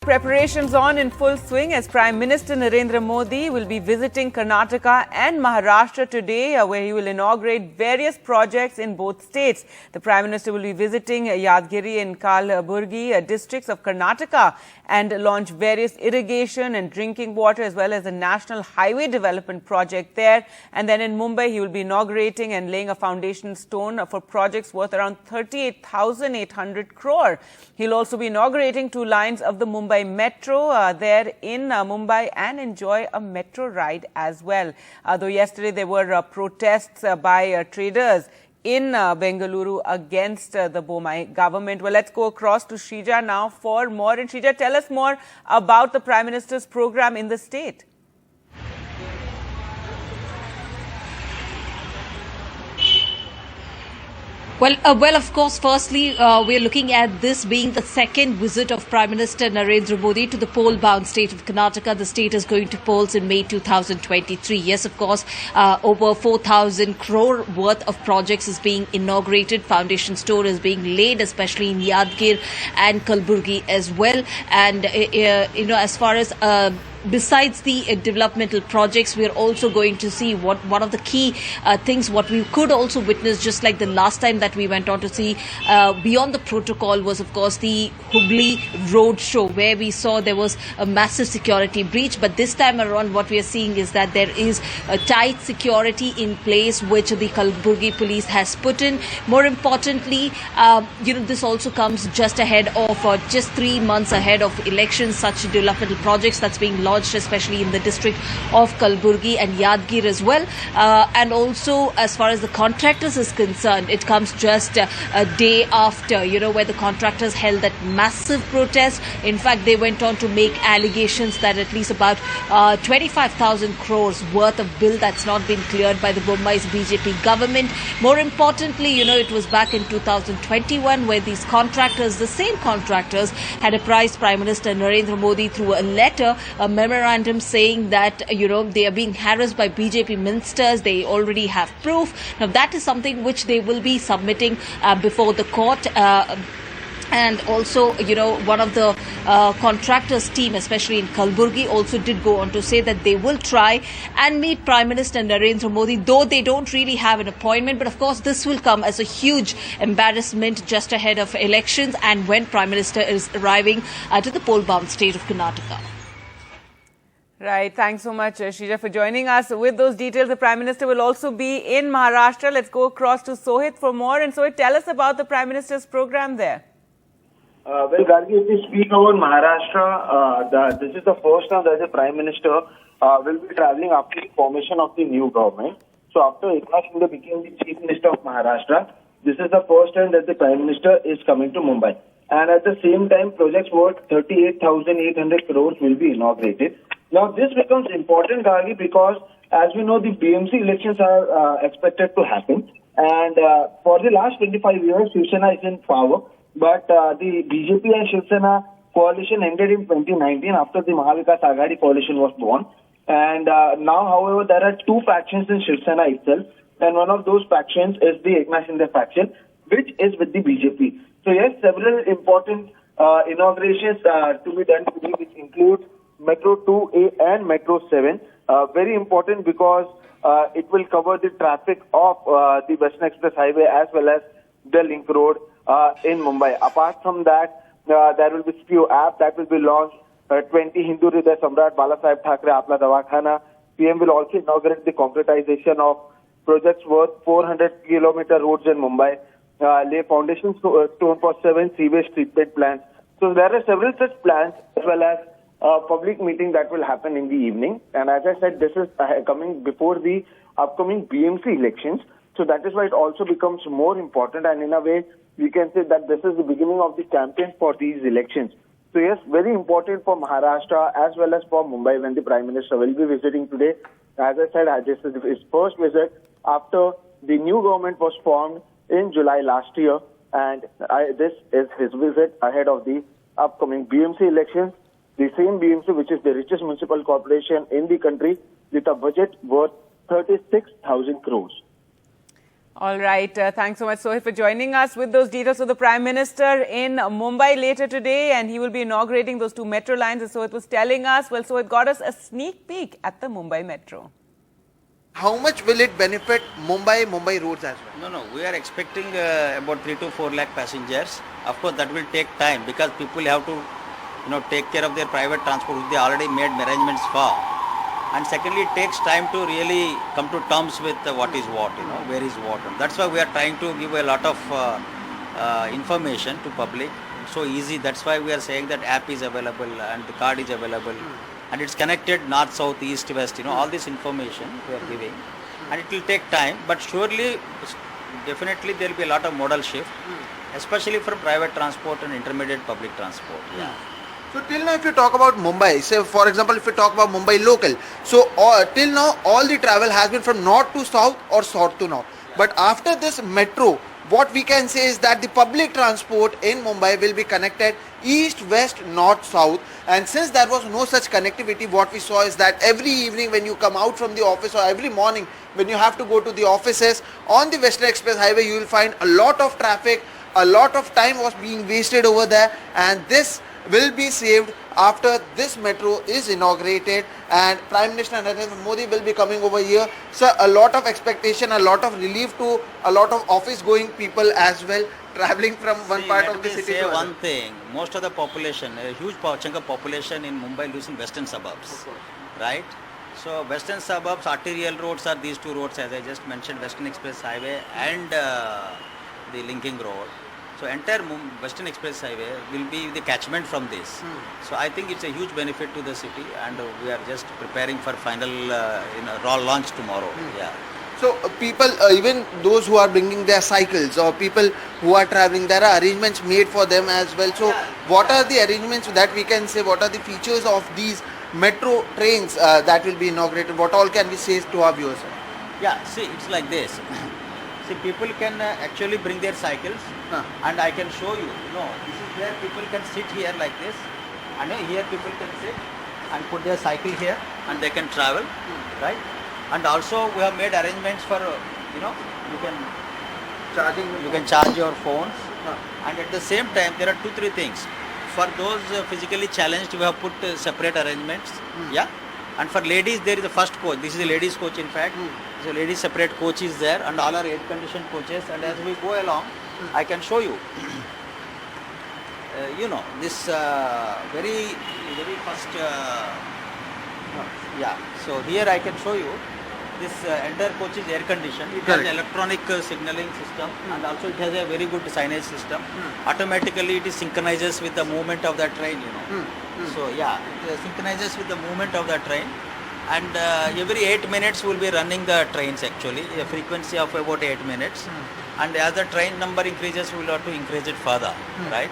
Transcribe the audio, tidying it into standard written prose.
preparations on in full swing as Prime Minister Narendra Modi will be visiting Karnataka and Maharashtra today, where he will inaugurate various projects in both states. The Prime Minister will be visiting Yadgiri and Kalaburgi districts of Karnataka and launch various irrigation and drinking water as well as a national highway development project there. And then in Mumbai, he will be inaugurating and laying a foundation stone for projects worth around 38,800 crore. He'll also be inaugurating 2 lines of the Mumbai Metro there in Mumbai and enjoy a metro ride as well. Though yesterday there were protests by traders in Bengaluru against the Bomai government. Well, let's go across to Shrija now for more. And Shrija, tell us more about the Prime Minister's program in the state. Well, of course, firstly, we're looking at this being the second visit of Prime Minister Narendra Modi to the poll-bound state of Karnataka. The state is going to polls in May 2023. Yes, of course, over 4,000 crore worth of projects is being inaugurated. Foundation stone is being laid, especially in Yadgir and Kalaburgi as well. And, as far as besides the developmental projects, we are also going to see one of the key things what we could also witness, just like the last time that we went on to see beyond the protocol, was of course the Hubli road show, where we saw there was a massive security breach. But this time around, what we are seeing is that there is a tight security in place, which the Kalaburgi police has put in. More importantly, this also comes just ahead of just 3 months ahead of elections. Such developmental projects that's being launched, especially in the district of Kalaburgi and Yadgir as well. And also, as far as the contractors is concerned, it comes just a day after, where the contractors held that massive protest. In fact, they went on to make allegations that at least about 25,000 crores worth of bill that's not been cleared by the Mumbai's BJP government. More importantly, it was back in 2021 where these contractors, the same contractors, had apprised Prime Minister Narendra Modi through a letter, a memorandum, saying that, they are being harassed by BJP ministers. They already have proof. Now, that is something which they will be submitting before the court. And also, one of the contractors' team, especially in Kalaburgi, also did go on to say that they will try and meet Prime Minister Narendra Modi, though they don't really have an appointment. But of course, this will come as a huge embarrassment just ahead of elections and when Prime Minister is arriving to the poll-bound state of Karnataka. Right. Thanks so much, Shrija, for joining us with those details. The Prime Minister will also be in Maharashtra. Let's go across to Sohit for more. And Sohit, tell us about the Prime Minister's program there. Well, Gargi, if we speak about Maharashtra, this is the first time that the Prime Minister will be travelling after the formation of the new government. So after Eknath Shinde became the Chief Minister of Maharashtra, this is the first time that the Prime Minister is coming to Mumbai. And at the same time, projects worth 38,800 crores will be inaugurated. Now, this becomes important, Gargi, because as we know, the BMC elections are expected to happen. And for the last 25 years, Shiv Sena is in power. But the BJP and Shiv Sena coalition ended in 2019 after the Mahavikas Aghadi coalition was born. And now, however, there are 2 factions in Shiv Sena itself. And one of those factions is the Eknath Shinde faction, which is with the BJP. So yes, several important inaugurations to be done today, which include Metro 2A and Metro 7. Very important because it will cover the traffic of the Western Express Highway as well as the Link Road in Mumbai. Apart from that, there will be SPEW app that will be launched. 20 Hindu Hriday Samrat Balasaheb Thackeray Apna Dawakana. PM will also inaugurate the concretization of projects worth 400 kilometer roads in Mumbai. Lay foundation stone for 7 sewage treatment plants. So there are several such plans as well as a public meeting that will happen in the evening. And as I said, this is coming before the upcoming BMC elections. So that is why it also becomes more important. And in a way, we can say that this is the beginning of the campaign for these elections. So yes, very important for Maharashtra as well as for Mumbai when the Prime Minister will be visiting today. As I said, this is his first visit after the new government was formed in July last year. And this is his visit ahead of the upcoming BMC elections. The same BMC, which is the richest municipal corporation in the country, with a budget worth 36,000 crores. All right. Thanks so much, Sohail, for joining us with those details of the Prime Minister in Mumbai later today. And he will be inaugurating those 2 metro lines, as Sohail was telling us. Well, Sohail got us a sneak peek at the Mumbai Metro. How much will it benefit Mumbai roads as well? No, we are expecting about 3 to 4 lakh passengers. Of course, that will take time because people have to, take care of their private transport, which they already made arrangements for. And secondly, it takes time to really come to terms with what is what, where is what. And that's why we are trying to give a lot of information to public. So easy. That's why we are saying that app is available and the card is available. And it's connected north, south, east, west, all this information we are giving. And it will take time, but surely, definitely there will be a lot of modal shift, especially for private transport and intermediate public transport. Yeah. So till now if you talk about Mumbai, say for example if you talk about Mumbai local, so till now all the travel has been from north to south or south to north. But after this metro, what we can say is that the public transport in Mumbai will be connected east, west, north, south. And since there was no such connectivity, what we saw is that every evening when you come out from the office or every morning when you have to go to the offices on the Western Express Highway, you will find a lot of traffic, a lot of time was being wasted over there, and this will be saved after this metro is inaugurated and Prime Minister Narendra Modi will be coming over here. So a lot of expectation, a lot of relief to a lot of office going people as well, travelling from one part of the city to one another. thing, most of the population, a huge chunk of population in Mumbai lives in western suburbs, right? So western suburbs, arterial roads are these 2 roads as I just mentioned, Western Express Highway and the linking road. So entire Western Express Highway will be the catchment from this. So I think it's a huge benefit to the city, and we are just preparing for final raw launch tomorrow. Yeah. So people, even those who are bringing their cycles or people who are travelling, there are arrangements made for them as well. So what are the arrangements that we can say, what are the features of these metro trains that will be inaugurated? What all can we say to our viewers? Yeah, see, it's like this. See, people can actually bring their cycles, and I can show you, this is where people can sit here like this, and here people can sit and put their cycle here and they can travel, right? And also we have made arrangements for, you can charge your phones, and at the same time there are 2-3 things. For those physically challenged, we have put separate arrangements, yeah. And for ladies, there is the first coach. This is a ladies coach, in fact. So ladies separate coach is there, and all are air-conditioned coaches. And as we go along, I can show you. This very first. Yeah. So here I can show you. This entire coach is air-conditioned. It has electronic signaling system, and also it has a very good signage system. Automatically, it synchronizes with the movement of the train. So yeah, it synchronizes with the movement of the train, and every 8 minutes we will be running the trains actually, a frequency of about 8 minutes, and as the train number increases we will have to increase it further, right?